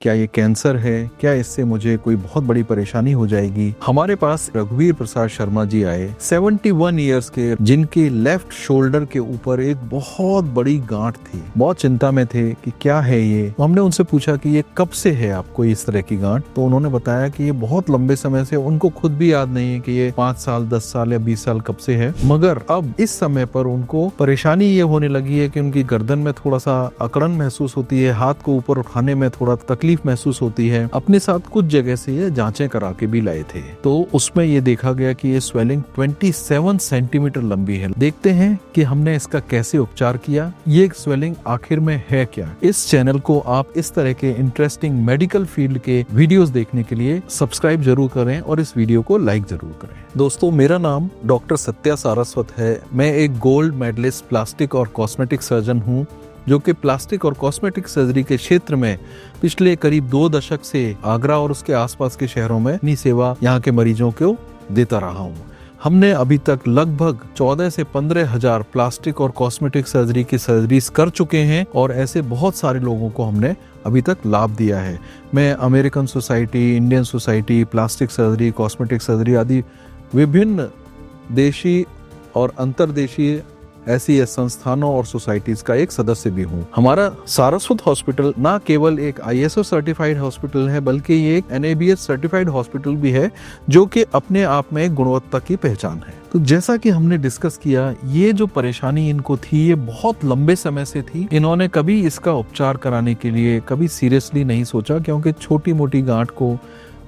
क्या ये कैंसर है, क्या इससे मुझे कोई बहुत बड़ी परेशानी हो जाएगी। हमारे पास रघुवीर प्रसाद शर्मा जी आए, 71 ईयर्स के, जिनके लेफ्ट शोल्डर के ऊपर एक बहुत बड़ी गांठ थी। बहुत चिंता में थे कि क्या है ये। तो हमने उनसे पूछा कि ये कब से है आपको इस तरह की गांठ। तो उन्होंने बताया कि ये बहुत लंबे समय से, उनको खुद भी याद नहीं है कि ये 5 साल 10 साल या 20 साल कब से है, मगर अब इस समय पर उनको परेशानी ये होने लगी है कि उनकी गर्दन में थोड़ा सा अकड़न महसूस होती है, हाथ को ऊपर उठाने में थोड़ा तकलीफ महसूस होती है। अपने साथ कुछ जगह से ये जांचें करा के भी लाए थे, तो उसमें ये देखा गया कि ये स्वेलिंग 27 सेंटीमीटर लंबी है। देखते हैं कि हमने इसका कैसे उपचार किया, ये स्वेलिंग आखिर में है क्या। इस चैनल को आप इस तरह के इंटरेस्टिंग मेडिकल फील्ड के वीडियोस देखने के लिए सब्सक्राइब जरूर करें और इस वीडियो को लाइक जरूर करें। दोस्तों, मेरा नाम डॉक्टर सत्या सारस्वत है। मैं एक गोल्ड मेडलिस्ट प्लास्टिक और कॉस्मेटिक सर्जन हूँ, जो कि प्लास्टिक और कॉस्मेटिक सर्जरी के क्षेत्र में पिछले करीब 2 दशक से आगरा और उसके आसपास के शहरों में अपनी सेवा यहाँ के मरीजों को देता रहा हूँ। हमने अभी तक लगभग 14 से 15 हजार प्लास्टिक और कॉस्मेटिक सर्जरी की सर्जरीज कर चुके हैं और ऐसे बहुत सारे लोगों को हमने अभी तक लाभ दिया है। मैं American society, Indian society, plastic surgery, cosmetic surgery आदि विभिन्न देशी और अंतर्देशीय ऐसी संस्थानों और सोसाइटीज का एक सदस्य भी हूँ। हमारा सारस्वत हॉस्पिटल ना केवल एक ISO सर्टिफाइड हॉस्पिटल है, बल्कि ये एक NABH सर्टिफाइड हॉस्पिटल भी है, जो कि अपने आप में एक गुणवत्ता की पहचान है। तो जैसा कि हमने डिस्कस किया, ये जो परेशानी इनको थी ये बहुत लंबे समय से थी। इन्होंने कभी इसका उपचार कराने के लिए कभी सीरियसली नहीं सोचा, क्योंकि छोटी मोटी गांठ को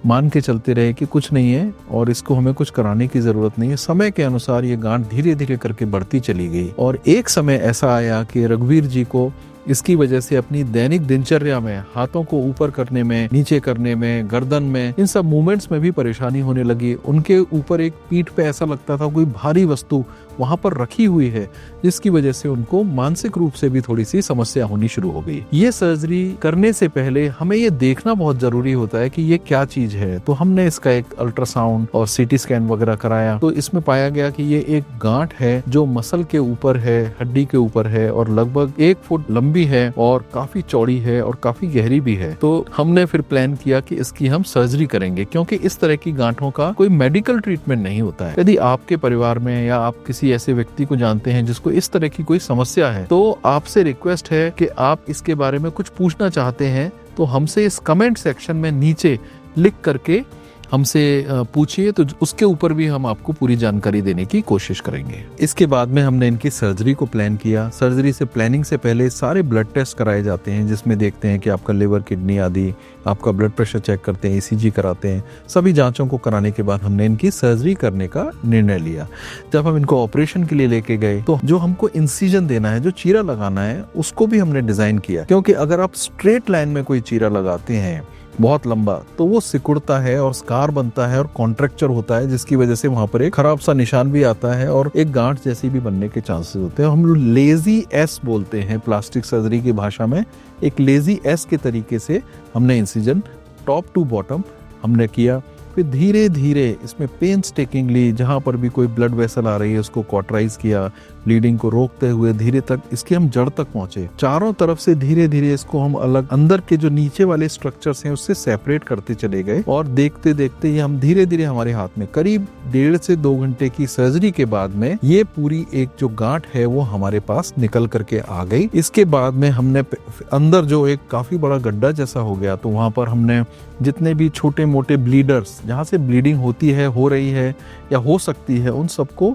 मान के चलते रहे कि कुछ नहीं है और इसको हमें कुछ कराने की जरूरत नहीं है। समय के अनुसार ये गांठ धीरे धीरे करके बढ़ती चली गई और एक समय ऐसा आया कि रघुवीर जी को इसकी वजह से अपनी दैनिक दिनचर्या में हाथों को ऊपर करने में, नीचे करने में, गर्दन में, इन सब मूवमेंट्स में भी परेशानी होने लगी। उनके ऊपर एक पीठ पे ऐसा लगता था कोई भारी वस्तु वहां पर रखी हुई है, जिसकी वजह से उनको मानसिक रूप से भी थोड़ी सी समस्या होनी शुरू हो गई। ये सर्जरी करने से पहले हमें ये देखना बहुत जरूरी होता है कि ये क्या चीज है। तो हमने इसका एक अल्ट्रासाउंड और CT स्कैन वगैरह कराया, तो इसमें पाया गया कि ये एक गांठ है जो मसल के ऊपर है, हड्डी के ऊपर है और लगभग 1 फुट लंबी है और काफी चौड़ी है और काफी गहरी भी है। तो हमने फिर प्लान किया कि इसकी हम सर्जरी करेंगे, क्योंकि इस तरह की गांठों का कोई मेडिकल ट्रीटमेंट नहीं होता है। यदि आपके परिवार में या आप किसी ऐसे व्यक्ति को जानते हैं जिसको इस तरह की कोई समस्या है, तो आपसे रिक्वेस्ट है कि आप इसके बारे में कुछ पूछना चाहते हैं तो हमसे इस कमेंट सेक्शन में नीचे लिख करके हमसे पूछिए, तो उसके ऊपर भी हम आपको पूरी जानकारी देने की कोशिश करेंगे। इसके बाद में हमने इनकी सर्जरी को प्लान किया। सर्जरी से प्लानिंग से पहले सारे ब्लड टेस्ट कराए जाते हैं, जिसमें देखते हैं कि आपका लिवर, किडनी आदि, आपका ब्लड प्रेशर चेक करते हैं, ECG कराते हैं। सभी जांचों को कराने के बाद हमने इनकी सर्जरी करने का निर्णय लिया। जब हम इनको ऑपरेशन के लिए लेके गए, तो जो हमको इंसिजन देना है, जो चीरा लगाना है, उसको भी हमने डिजाइन किया, क्योंकि अगर आप स्ट्रेट लाइन में कोई चीरा लगाते हैं बहुत लंबा, तो वो सिकुड़ता है और स्कार बनता है और कॉन्ट्रैक्चर होता है, जिसकी वजह से वहां पर एक खराब सा निशान भी आता है और एक गांठ जैसी भी बनने के चांसेस होते हैं। हम लोग लेजी एस बोलते हैं प्लास्टिक सर्जरी की भाषा में। एक लेजी एस के तरीके से हमने इंसिजन टॉप टू बॉटम हमने किया। फिर धीरे धीरे इसमें पेनस्टेकिंगली जहाँ पर भी कोई ब्लड वेसल आ रही है उसको कॉटराइज किया, ब्लीडिंग को रोकते हुए धीरे तक इसके हम जड़ तक पहुंचे। चारों तरफ से धीरे धीरे इसको हम अलग, अंदर के जो नीचे वाले स्ट्रक्चर्स हैं उससे सेपरेट करते चले गए और देखते देखते ये हम धीरे धीरे हमारे हाथ में करीब 1.5 से 2 घंटे की सर्जरी के बाद में ये पूरी एक जो गांठ है वो हमारे पास निकल करके आ गई। इसके बाद में हमने अंदर जो एक काफी बड़ा गड्ढा जैसा हो गया, तो वहां पर हमने जितने भी छोटे मोटे ब्लीडर्स जहाँ से ब्लीडिंग होती है, हो रही है या हो सकती है, उन सबको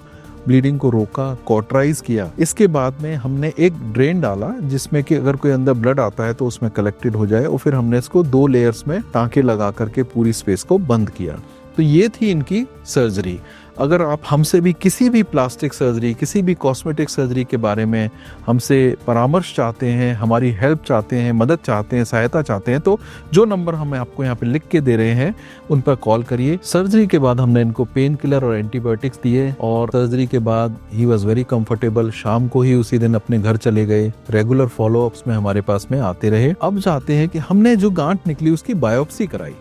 ब्लीडिंग को रोका, कॉटराइज किया। इसके बाद में हमने एक ड्रेन डाला, जिसमें कि अगर कोई अंदर ब्लड आता है तो उसमें कलेक्टेड हो जाए, और फिर हमने इसको 2 लेयर्स में टांके लगा करके पूरी स्पेस को बंद किया। तो ये थी इनकी सर्जरी। अगर आप हमसे भी किसी भी प्लास्टिक सर्जरी, किसी भी कॉस्मेटिक सर्जरी के बारे में हमसे परामर्श चाहते हैं, हमारी हेल्प चाहते हैं, मदद चाहते हैं, सहायता चाहते हैं, तो जो नंबर हम आपको यहाँ पे लिख के दे रहे हैं उन पर कॉल करिए। सर्जरी के बाद हमने इनको पेन किलर और एंटीबायोटिक्स दिए और सर्जरी के बाद ही वॉज वेरी कंफर्टेबल। शाम को ही उसी दिन अपने घर चले गए। रेगुलर फॉलोअप्स में हमारे पास में आते रहे। अब चाहते हैं कि हमने जो गांठ निकली उसकी बायोप्सी कराई।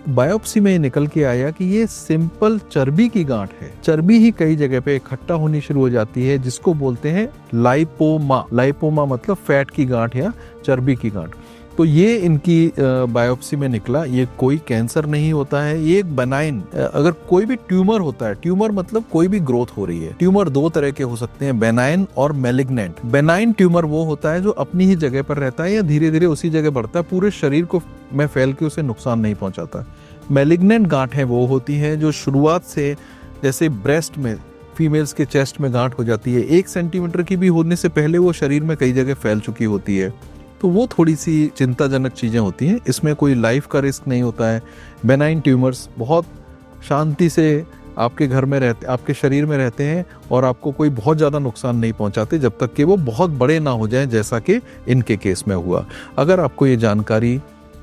बायोप्सी में निकल के आया कि ये सिंपल चर्बी की गांठ है। चर्बी ही कई जगह पे इकट्ठा होनी शुरू हो जाती है, जिसको बोलते हैं लाइपोमा। लाइपोमा मतलब फैट की गांठ या चर्बी की गांठ। तो ये इनकी बायोप्सी में निकला, ये कोई कैंसर नहीं होता है, ये एक बेनाइन, अगर कोई भी ट्यूमर होता है, ट्यूमर मतलब कोई भी ग्रोथ हो रही है, ट्यूमर दो तरह के हो सकते हैं, बेनाइन और मैलिग्नेंट। बेनाइन ट्यूमर वो होता है जो अपनी ही जगह पर रहता है या धीरे धीरे उसी जगह बढ़ता है, पूरे शरीर को में फैल के उसे नुकसान नहीं पहुंचाता। मैलिग्नेंट गांठें वो होती हैं जो शुरुआत से, जैसे ब्रेस्ट में फीमेल्स के चेस्ट में गांठ हो जाती है, 1 सेंटीमीटर की भी होने से पहले वो शरीर में कई जगह फैल चुकी होती है, तो वो थोड़ी सी चिंताजनक चीज़ें होती हैं। इसमें कोई लाइफ का रिस्क नहीं होता है। बेनाइन ट्यूमर्स बहुत शांति से आपके घर में रहते, आपके शरीर में रहते हैं और आपको कोई बहुत ज़्यादा नुकसान नहीं पहुंचाते जब तक कि वो बहुत बड़े ना हो जाएं, जैसा कि इनके केस में हुआ। अगर आपको ये जानकारी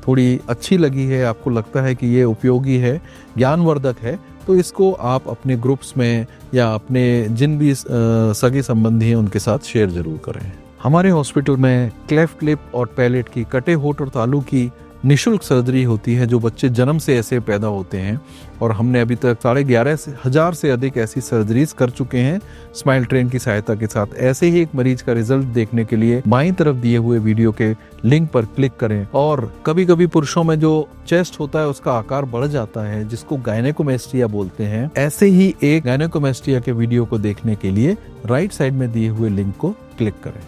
थोड़ी अच्छी लगी है, आपको लगता है कि ये उपयोगी है, ज्ञानवर्धक है, तो इसको आप अपने ग्रुप्स में या अपने जिन भी सगे संबंधी हैं उनके साथ शेयर जरूर करें। हमारे हॉस्पिटल में क्लेफ्ट लिप और पैलेट की, कटे होठ और तालू की निशुल्क सर्जरी होती है जो बच्चे जन्म से ऐसे पैदा होते हैं, और हमने अभी तक 11,500 से अधिक ऐसी सर्जरीज कर चुके हैं स्माइल ट्रेन की सहायता के साथ। ऐसे ही एक मरीज का रिजल्ट देखने के लिए बाईं तरफ दिए हुए वीडियो के लिंक पर क्लिक करें। और कभी कभी पुरुषों में जो चेस्ट होता है उसका आकार बढ़ जाता है, जिसको गायनेकोमेस्टिया बोलते हैं, ऐसे ही एक गायनेकोमेस्टिया के वीडियो को देखने के लिए राइट साइड में दिए हुए लिंक को क्लिक करें।